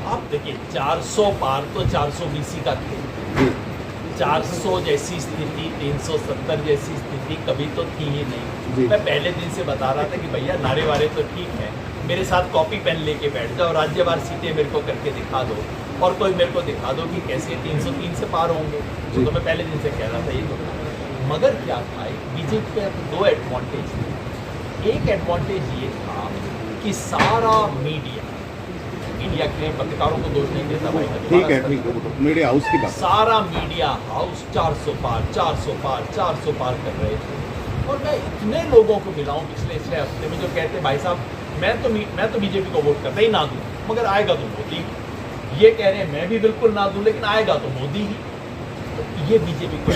आप देखिए 400 पार तो 400 BC का खेल, 400 जैसी स्थिति 370 जैसी स्थिति कभी तो थी ही नहीं। मैं पहले दिन से बता रहा था कि भैया नारे वारे तो ठीक है, मेरे साथ कॉपी पेन लेके बैठ जाओ, राज्यवार सीटें मेरे को करके दिखा दो और कोई मेरे को दिखा दो कि कैसे 303 से पार होंगे। तो मैं पहले दिन से कह रहा था ये तो। मगर क्या था, बीजेपी पे दो एडवांटेज थे। एक एडवांटेज ये था कि सारा मीडिया के पत्रकारों को दोष नहीं देता भाई, ठीक है मीडिया हाउस की बात, सारा मीडिया हाउस 400 पार 400 पार 400 पार कर रहे थे। और मैं इतने लोगों को मिला हूँ पिछले 6 हफ्ते में जो कहते भाई साहब मैं तो बीजेपी को वोट करता ही ना दूँ, मगर आएगा तो मोदी। ये कह रहे हैं मैं भी बिल्कुल ना दूँ लेकिन आएगा तो मोदी ही। तो ये बीजेपी को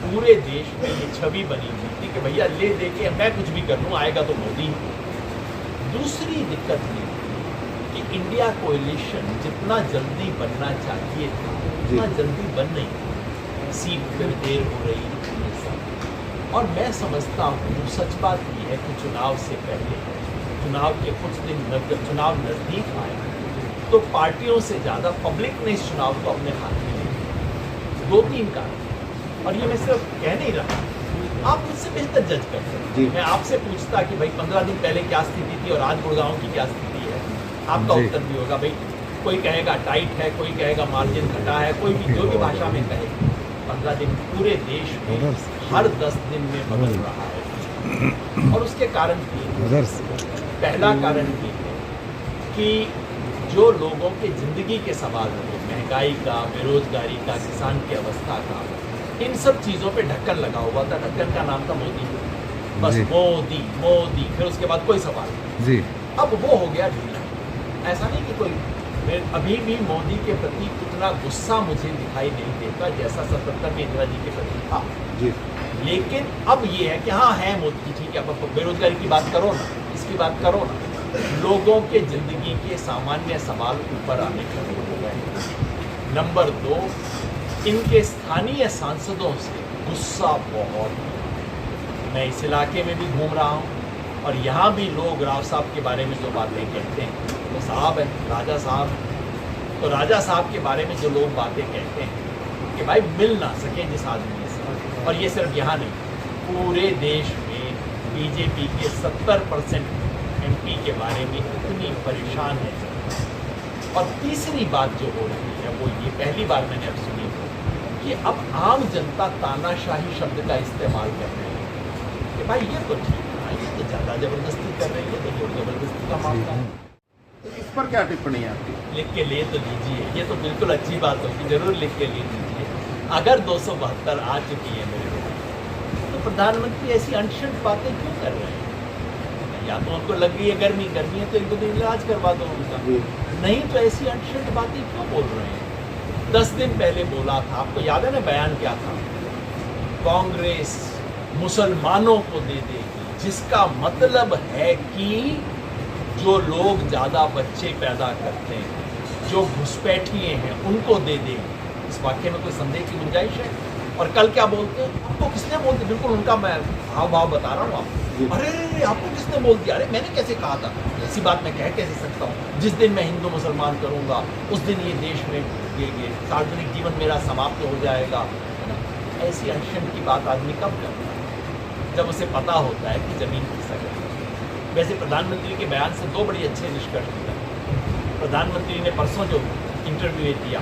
पूरे देश में ये छवि बनी हुई थी कि भैया ले दे के मैं कुछ भी कर लूँ, आएगा तो मोदी ही। दूसरी दिक्कत ये कि इंडिया कोएलिशन जितना जल्दी बनना चाहिए था उतना जल्दी बन नहीं, सीट फिर देर हो रही है। और मैं समझता हूँ सच बात ये है कि चुनाव से पहले, चुनाव के कुछ दिन जब चुनाव नज़दीक आए तो पार्टियों से ज़्यादा पब्लिक ने इस चुनाव को अपने हाथ में लिया। 2-3 कारण, और ये मैं सिर्फ कह नहीं रहा, आप मुझसे बेहतर जज कर सकते हैं। मैं आपसे पूछता कि भाई 15 दिन पहले क्या स्थिति थी और आज गुड़गांव की क्या स्थिति है, आपका उत्तर भी होगा भाई कोई कहेगा टाइट है, कोई कहेगा मार्जिन घटा है, कोई भी जो भी भाषा में कहे। 15 दिन पूरे देश में हर 10 दिन में बदल रहा है। और उसके कारण पहला कारण ये है कि जो लोगों के जिंदगी के सवाल थे, महंगाई का, बेरोजगारी का, किसान की अवस्था का, इन सब चीज़ों पे ढक्कन लगा हुआ था। ढक्कन का नाम था मोदी, बस मोदी मोदी, फिर उसके बाद कोई सवाल नहीं। अब वो हो गया ढीला। ऐसा नहीं कि कोई, अभी भी मोदी के प्रति उतना गुस्सा मुझे दिखाई नहीं देता जैसा 77 में इंदिरा जी के प्रति था। लेकिन अब ये है कि हाँ है मोदी जी, ठीक है, अब बेरोजगारी की बात करो ना, इसकी बात करो ना, लोगों के जिंदगी के सामान्य सवाल ऊपर आने शुरू हो गए। नंबर 2, इनके स्थानीय सांसदों से गुस्सा बहुत है। मैं इस इलाके में भी घूम रहा हूँ और यहाँ भी लोग राव साहब के बारे में जो बातें कहते हैं, तो साहब है राजा साहब, तो राजा साहब के बारे में जो लोग बातें कहते हैं कि भाई मिल ना सके जिस आदमी से। और ये सिर्फ यहाँ नहीं, पूरे देश में बीजेपी के 70% MP के बारे में इतनी परेशान है। और तीसरी बात जो हो रही है वो ये, पहली बार मैंने अब सुनी कि अब आम जनता तानाशाही शब्द का इस्तेमाल कर रहे हैं कि भाई ये तो ठीक है, ये तो ज़्यादा ज़बरदस्ती कर रही है, तो जोर ज़बरदस्ती का मामला है। तो इस पर क्या टिप्पणी है आपकी? लिख के ले तो लीजिए, ये तो बिल्कुल अच्छी बात होगी, जरूर लिख के ले लीजिए। अगर 272 आ चुकी है मेरे को, तो प्रधानमंत्री ऐसी अनशंट बातें क्यों कर रहे हैं? या तो उनको लग गई है गर्मी है तो 1-2 दिन इलाज करवा दो उनका, नहीं तो ऐसी अनशंट बातें क्यों बोल रहे हैं? 10 दिन पहले बोला था, आपको याद है ना बयान क्या था? कांग्रेस मुसलमानों को दे देगी, जिसका मतलब है कि जो लोग ज़्यादा बच्चे पैदा करते हैं, जो घुसपैठिए हैं, उनको दे देगी। इस वाक्य में कोई संदेह की गुंजाइश है? और कल क्या बोलते हैं? आपको किसने बोल दिया? बिल्कुल उनका मैं हाव भाव बता रहा हूँ आपको। अरे आपको किसने बोल दिया? अरे मैंने कैसे कहा था? ऐसी बात मैं कह कैसे सकता हूँ? जिस दिन मैं हिंदू मुसलमान करूँगा उस दिन ये देश में ये सार्वजनिक जीवन मेरा समाप्त हो जाएगा। ऐसी अनशन की बात आदमी कब करता है? जब उसे पता होता है कि ज़मीन खिसक है। वैसे प्रधानमंत्री के बयान से 2 बड़ी अच्छे निष्कर्ष निकले। प्रधानमंत्री ने परसों जो इंटरव्यू दिया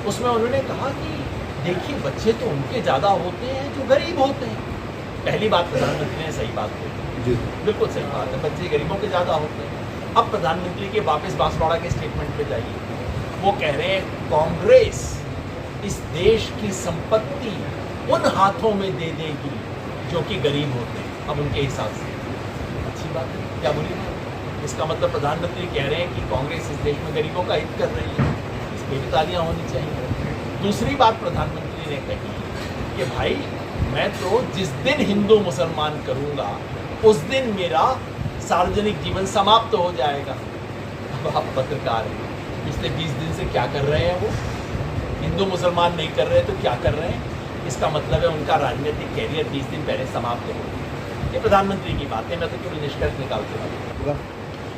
उसमें उन्होंने कहा कि देखिए बच्चे तो उनके ज़्यादा होते हैं जो गरीब होते हैं। पहली बात प्रधानमंत्री ने सही बात कही, बिल्कुल सही बात है, बच्चे गरीबों के ज़्यादा होते हैं। अब प्रधानमंत्री के वापस बांसवाड़ा के स्टेटमेंट पे जाइए, वो कह रहे हैं कांग्रेस इस देश की संपत्ति उन हाथों में दे देगी जो कि गरीब होते हैं। अब उनके हिसाब से अच्छी बात है, क्या बुरी बात? इसका मतलब प्रधानमंत्री कह रहे हैं कि कांग्रेस इस देश में गरीबों का हित कर रही है, इस पर भी तालियां होनी चाहिए। दूसरी बात प्रधानमंत्री ने कही कि भाई मैं तो जिस दिन हिंदू मुसलमान करूंगा उस दिन मेरा सार्वजनिक जीवन समाप्त हो जाएगा। अब आप पत्रकार हैं, पिछले 20 दिन से क्या कर रहे हैं? वो हिंदू मुसलमान नहीं कर रहे तो क्या कर रहे हैं? इसका मतलब है उनका राजनीतिक कैरियर 20 दिन पहले समाप्त हो गया। ये प्रधानमंत्री की बात है, मैं तो केवल निष्कर्ष निकालते हूँ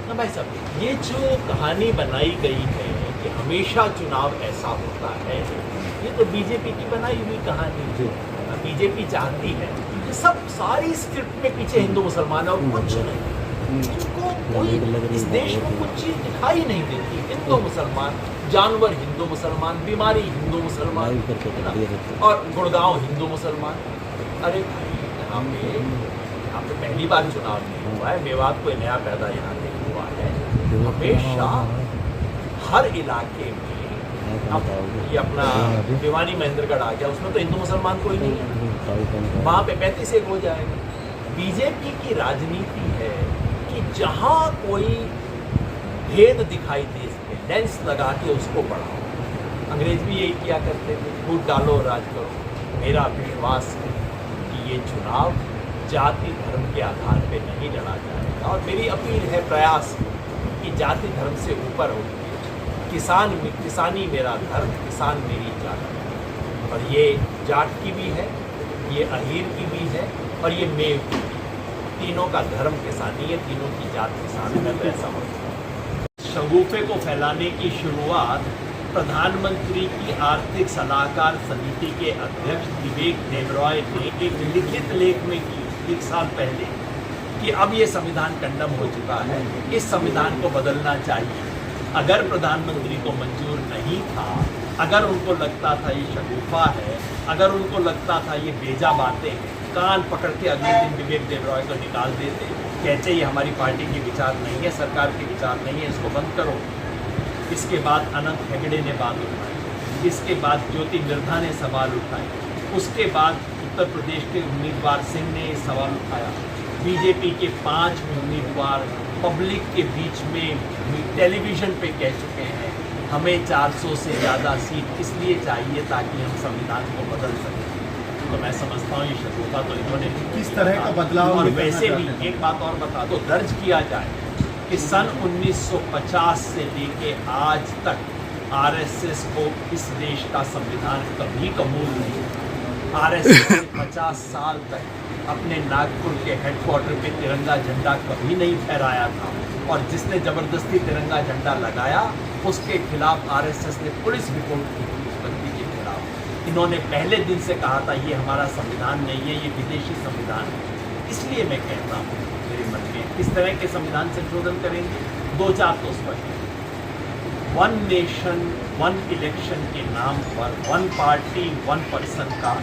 ना भाई साहब। ये जो कहानी बनाई गई है कि हमेशा चुनाव ऐसा होता है। ये तो बीजेपी की बनाई हुई कहानी है। बीजेपी चाहती है कि सब सारी स्क्रिप्ट में पीछे हिंदू मुसलमान है और कुछ नहीं, इनको कोई इस देश में कुछ चीज दिखाई नहीं देती। हिंदू मुसलमान, जानवर हिंदू मुसलमान, बीमारी हिंदू मुसलमान, है ना? और गुड़गांव हिंदू मुसलमान। अरे भाई, यहाँ पे पहली बार चुनाव नहीं हुआ है, मेवात कोई नया पैदा यहाँ नहीं हुआ है। हमेशा हर इलाके में, अब ये अपना भिवानी महेंद्रगढ़ आ गया, उसमें तो हिंदू मुसलमान कोई नहीं है, वहाँ पे 35-1 हो जाएगा। बीजेपी की राजनीति है कि जहाँ कोई भेद दिखाई दे सके, लेंस लगा के उसको बढ़ाओ। अंग्रेज भी यही किया करते थे, फूट डालो और राज करो। मेरा विश्वास है कि ये चुनाव जाति धर्म के आधार पे नहीं लड़ा जाएगा, और मेरी अपील है, प्रयास कि जाति धर्म से ऊपर हो, किसानी मेरा धर्म, किसान मेरी जात। और ये जाट की भी है, ये अहीर की भी है, और ये मेव की भी। तीनों का धर्म किसानी है, तीनों की जात किसान है। तो ऐसा होता है। शगुफे को फैलाने की शुरुआत प्रधानमंत्री की आर्थिक सलाहकार समिति के अध्यक्ष विवेक देबरॉय ने एक लिखित लेख में की 1 साल पहले, कि अब ये संविधान कंडम हो चुका है, इस संविधान को बदलना चाहिए। अगर प्रधानमंत्री को मंजूर नहीं था, अगर उनको लगता था ये शगुफा है, अगर उनको लगता था ये बेजा बातें हैं, कान पकड़ के अगले दिन विवेक देबरॉय को निकाल देते, कहते ये हमारी पार्टी के विचार नहीं है, सरकार के विचार नहीं है, इसको बंद करो। इसके बाद अनंत हेगड़े ने बात उठाई, इसके बाद ज्योति मिर्धा ने सवाल उठाए, उसके बाद उत्तर प्रदेश के उम्मीदवार सिंह ने सवाल उठाया। बीजेपी के 5 उम्मीदवार पब्लिक के बीच में टेलीविजन पे कह चुके हैं, हमें 400 से ज़्यादा सीट इसलिए चाहिए ताकि हम संविधान को बदल सकें। तो मैं समझता हूँ ये शगुफा तो इन्होंने किस तरह का बदलाव, और वैसे भी एक बात और बता दो, दर्ज किया जाए कि सन 1950 से लेके आज तक आरएसएस को इस देश का संविधान कभी कबूल नहीं। आरएसएस ने 50 साल तक अपने नागपुर के हेडक्वार्टर पे तिरंगा झंडा कभी नहीं फहराया था, और जिसने ज़बरदस्ती तिरंगा झंडा लगाया उसके खिलाफ आरएसएस ने पुलिस रिपोर्ट की थी, उस व्यक्ति के खिलाफ। इन्होंने पहले दिन से कहा था ये हमारा संविधान नहीं है, ये विदेशी संविधान है। इसलिए मैं कहता हूँ, मेरे मन में किस तरह के संविधान संशोधन करेंगे, 2-4 तो स्पष्ट है। 1 नेशन 1 इलेक्शन के नाम पर 1 पार्टी 1 पर्सन का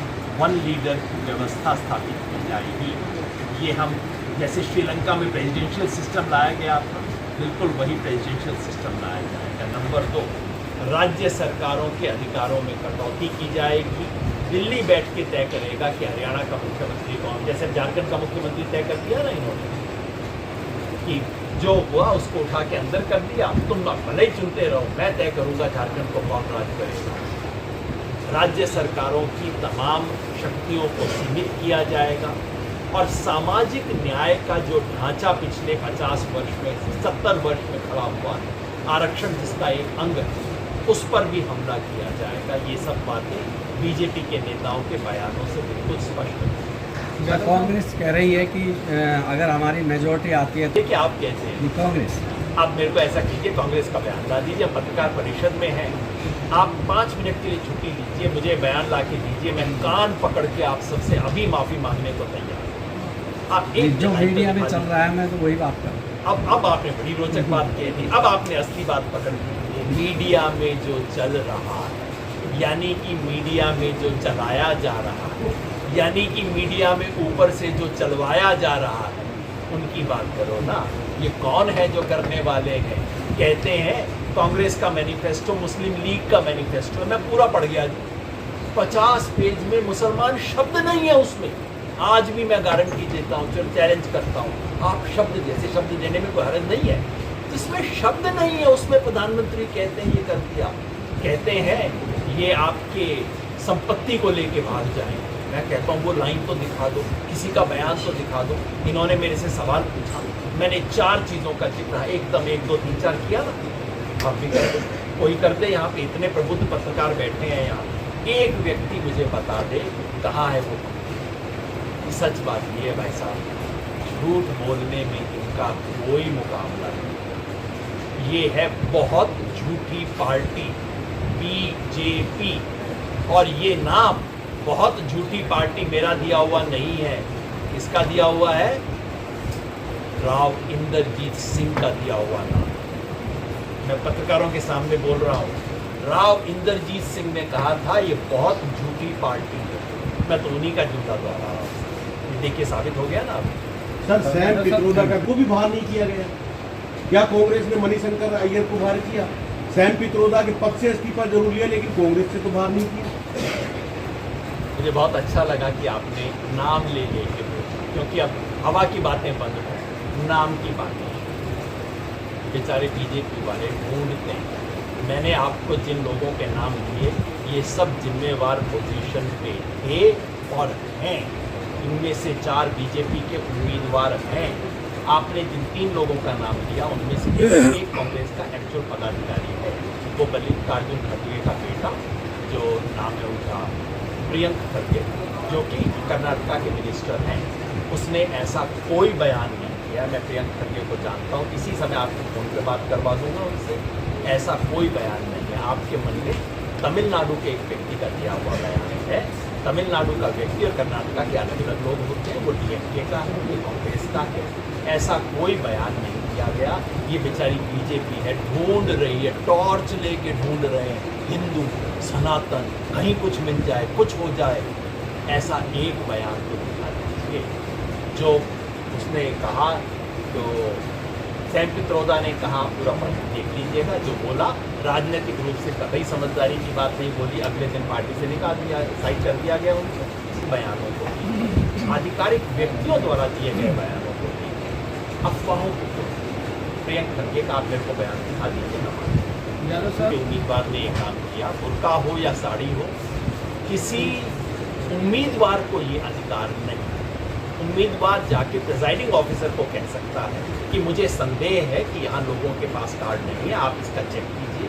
1 लीडर की व्यवस्था स्थापित की जाएगी। ये हम जैसे श्रीलंका में प्रेसिडेंशियल सिस्टम लाया गया था, बिल्कुल वही प्रेसिडेंशियल सिस्टम लाया जाएगा। नंबर 2, राज्य सरकारों के अधिकारों में कटौती की जाएगी। दिल्ली बैठ के तय करेगा कि हरियाणा का मुख्यमंत्री कौन, जैसे झारखंड का मुख्यमंत्री तय कर दिया ना इन्होंने, कि जो हुआ उसको उठा के अंदर कर दिया, तुम भले ही चुनते रहो, मैं तय करूंगा झारखंड को कौन राज करेगा। राज्य सरकारों की तमाम शक्तियों को सीमित किया जाएगा, और सामाजिक न्याय का जो ढांचा पिछले 50 वर्ष में 70 वर्ष में खड़ा हुआ है, आरक्षण जिसका एक अंग है, उस पर भी हमला किया जाएगा। ये सब बातें बीजेपी के नेताओं के बयानों से बिल्कुल स्पष्ट है। कांग्रेस कह रही है कि अगर हमारी मेजोरिटी आती है तो देखिए, आप कहते हैं कांग्रेस, आप मेरे को ऐसा कीजिए, कांग्रेस का बयान ला दीजिए, पत्रकार परिषद में है, आप 5 मिनट के लिए छुट्टी लीजिए, मुझे बयान ला के दीजिए, मैं कान पकड़ के आप सबसे अभी माफ़ी मांगने को तैयार हूँ। आप एक जो मीडिया में चल रहा है मैं तो वही बात कर रहा हूँ। अब आपने बड़ी रोचक बात कह दी, अब आपने असली बात पकड़ ली। मीडिया में जो चल रहा है, यानी कि मीडिया में जो चलाया जा रहा है, यानी कि मीडिया में ऊपर से जो चलवाया जा रहा है, उनकी बात करो ना। ये कौन है जो करने वाले हैं? कहते हैं कांग्रेस का मैनिफेस्टो मुस्लिम लीग का मैनिफेस्टो, मैं पूरा पढ़ गया, 50 पेज में मुसलमान शब्द नहीं है उसमें। आज भी मैं गारंटी देता हूँ, चैलेंज करता हूँ, आप शब्द जैसे शब्द देने में कोई हर्ज नहीं है, जिसमें शब्द नहीं है उसमें प्रधानमंत्री कहते हैं ये कर दिया, कहते हैं ये आपके संपत्ति को लेके भाग जाएंगे। मैं कहता हूँ वो लाइन तो दिखा दो, किसी का बयान तो दिखा दो। इन्होंने मेरे से सवाल पूछा, मैंने 4 चीज़ों का जिक्र एकदम 1, 2, 3, 4 किया ना, आप भी कर दो, कोई कर दे। यहाँ पे इतने प्रबुद्ध पत्रकार बैठे हैं, यहाँ एक व्यक्ति मुझे बता दे कहाँ है वो। सच बात ये है भाई साहब, झूठ बोलने में इनका कोई मुकाबला नहीं, ये है बहुत झूठी पार्टी बीजेपी, और ये नाम बहुत झूठी पार्टी मेरा दिया हुआ नहीं है, इसका दिया हुआ है राव इंद्रजीत सिंह का दिया हुआ नाम। मैं पत्रकारों के सामने बोल रहा हूँ, राव इंद्रजीत सिंह ने कहा था ये बहुत झूठी पार्टी है, मैं तो उन्हीं का झूठा दोहरा रहा हूँ। ये देखिए साबित हो गया ना। सर सैम पित्रोदा का को भी बाहर नहीं किया गया, क्या कांग्रेस ने मणिशंकर अय्यर को बाहर किया? सैम पित्रोदा के पद से इस्तीफा जरूर लिया लेकिन कांग्रेस से तो बाहर नहीं किया। मुझे बहुत अच्छा लगा कि आपने नाम ले लेके बोला, क्योंकि अब हवा की बातें बंद हो, नाम की बातें बेचारे बीजेपी वाले ढूंढते हैं। मैंने आपको जिन लोगों के नाम दिए ये सब जिम्मेवार पोजीशन पे थे और हैं, इनमें से 4 बीजेपी के उम्मीदवार हैं। आपने जिन 3 लोगों का नाम लिया उनमें से एक कांग्रेस का एक्चुअल पदाधिकारी है, वो मल्लिकार्जुन खड़गे का बेटा, जो नाम है उनका प्रियंक खड़गे, जो कि कर्नाटका के मिनिस्टर हैं। उसने ऐसा कोई बयान नहीं किया। मैं प्रियंक खड़गे को जानता हूँ, इसी समय आपको फोन पे बात करवा दूंगा उनसे। ऐसा कोई बयान नहीं है। आपके मन में तमिलनाडु के एक व्यक्ति का दिया हुआ बयान है। तमिलनाडु का व्यक्ति और कर्नाटका के अलग अलग लोग होते हैं, वो डीएमके का है, वो कांग्रेस का है। ऐसा कोई बयान नहीं किया गया। ये बेचारी बीजेपी है, ढूंढ रही है, टॉर्च लेके ढूंढ रहे हैं, हिंदू सनातन कहीं कुछ मिल जाए, कुछ हो जाए। ऐसा एक बयान तो दिखा दीजिए जो उसने कहा। तो सैम पित्रोदा ने कहा, पूरा देख लीजिएगा, जो बोला राजनीतिक रूप से कतई समझदारी की बात नहीं बोली। अगले दिन पार्टी से निकाल दिया, साइड कर दिया गया उनको। बयानों को आधिकारिक व्यक्तियों द्वारा दिए गए बयानों को, अफवाहों को, प्रियंक खड़गे का आप मेरे को बयान दिखा दीजिए ना। उम्मीदवार ने एक काम किया, बुर्का हो या साड़ी हो, किसी उम्मीदवार को ये अधिकार नहीं। उम्मीदवार जाके प्रिजाइडिंग ऑफिसर को कह सकता है कि मुझे संदेह है कि यहाँ लोगों के पास कार्ड नहीं है, आप इसका चेक कीजिए।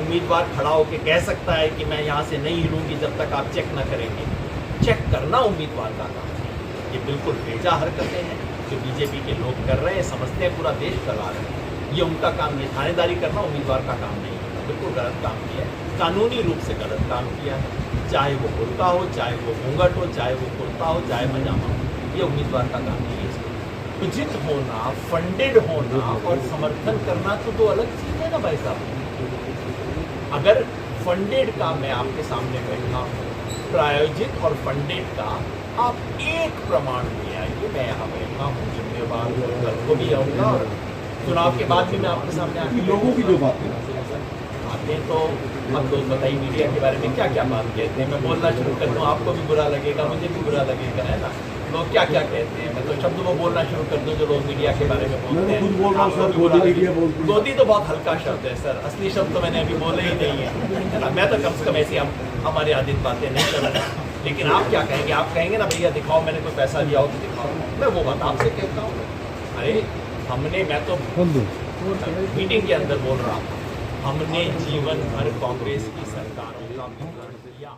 उम्मीदवार खड़ा होकर कह सकता है कि मैं यहाँ से नहीं हिलूंगी जब तक आप चेक न करेंगे। चेक करना उम्मीदवार का काम है। ये बिल्कुल बेजा हरकतें हैं जो बीजेपी के लोग कर रहे हैं, समझते हैं पूरा देश चला रहे हैं। ये उनका काम नहीं, थानेदारी करना उम्मीदवार का काम नहीं है। बिल्कुल गलत काम किया है, कानूनी रूप से गलत काम किया है। चाहे वो बुर्का हो, चाहे वो घूंघट हो, चाहे वो कुर्ता हो, चाहे पजामा हो, ये उम्मीदवार का काम नहीं है। उचित होना, फंडेड होना और समर्थन करना तो 2 अलग चीज़ है ना भाई साहब। अगर फंडेड का मैं आपके सामने बैठा हूँ, प्रायोजित और फंडेड का आप एक प्रमाण ले आइए, मैं यहाँ बैठा हूँ, जिम्मेवार हूँ, कल को भी आऊँगा और चुनाव के बाद भी मैं आपके सामने आके लोगों की जो बात है आते तो हम लोग बताइए मीडिया के बारे में क्या क्या बात कहते हैं। मैं बोलना शुरू कर दूँ, आपको भी बुरा लगेगा, मुझे भी बुरा लगेगा, है ना। लोग क्या क्या कहते हैं, मैं तो शब्द वो बोलना शुरू कर दूँ जो लोग मीडिया के बारे में बोलते हैं। गोदी तो बहुत हल्का शब्द है सर, असली शब्द तो मैंने अभी बोले ही नहीं है ना। मैं तो कम से कम ऐसी हमारी आदित बातें नहीं कर रहा। लेकिन आप क्या कहेंगे? आप कहेंगे ना भैया दिखाओ, मैंने कोई पैसा दिया हो तो दिखाओ। मैं वो बात आपसे कहता हूँ। अरे हमने, मैं तो मीटिंग के अंदर बोल रहा हूँ, हमने जीवन भर कांग्रेस की सरकारों का विवरण दिया।